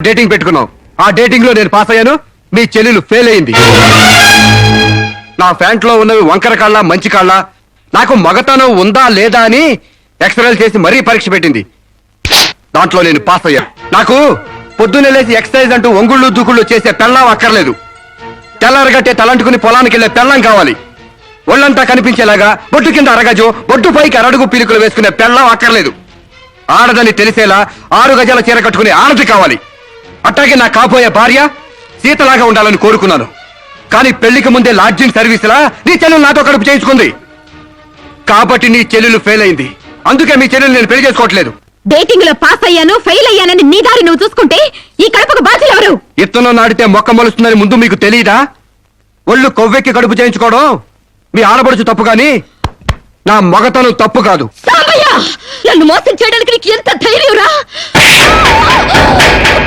Dating పెట్టుకున్నాం. ఆ dating లో నేను పాస్ అయ్యాను, మీ చెల్లెలు ఫెయిల్ అయింది. నా ఫ్యాంట్ లో ఉన్నవి వంకర కాళ్ళ మంచి కాళ్ళ, నాకు మగతనం ఉందా లేదా అని ఎక్స్రేలు చేసి మరీ పరీక్ష పెట్టింది. దాంట్లో నేను పాస్ అయ్యా. నాకు పొద్దున్నే లేచి ఎక్సర్సైజ్ అంటూ ఒంగుళ్ళు దూకుళ్ళు చేసే పెళ్ళాం అక్కర్లేదు. తెల్లారగట్టే తలంటుకుని పొలానికి వెళ్లే పెళ్ళాం కావాలి. ఒళ్ళంతా కనిపించేలాగా బొట్టు కింద అరగజు, బొట్టు పైకి అరడుగు పీలికలు వేసుకునే పెళ్ళాం అక్కర్లేదు. ఆడదని తెలిసేలా 6 గజాల చీర కట్టుకునే ఆడది కావాలి. అట్టాగే నా కాబోయే భార్య సీతలాగా ఉండాలని కోరుకున్నాను. కానీ పెళ్లికి ముందే లాడ్జింగ్ సర్వీసులా నీ చెల్లెలు నాతో కడుపు చేయించుకుంది. కాబట్టి నీ చెల్లెలు ఫెయిల్ అయింది. అందుకే మీ చెల్లెలు నేను పెళ్లి చేసుకోవట్లేదు. డేటింగ్ లో పాస్ అయ్యాను, ఫెయిల్ అయ్యానని నీ దారి నువ్వు చూసుకుంటే ఈ కడుపుకు బాధ్యులు ఎవరు? ఇత్తనం నాటితే మొక్క మొలుస్తుందని ముందు మీకు తెలియదా? ఒళ్ళు కొవ్వెక్కి కడుపు చేయించుకోవడం మీ ఆడపడుచు తప్పు, కానీ నా మగతనం తప్పు కాదు. నన్ను మోసం చేయడానికి నీకు ఎంత ధైర్యం రా?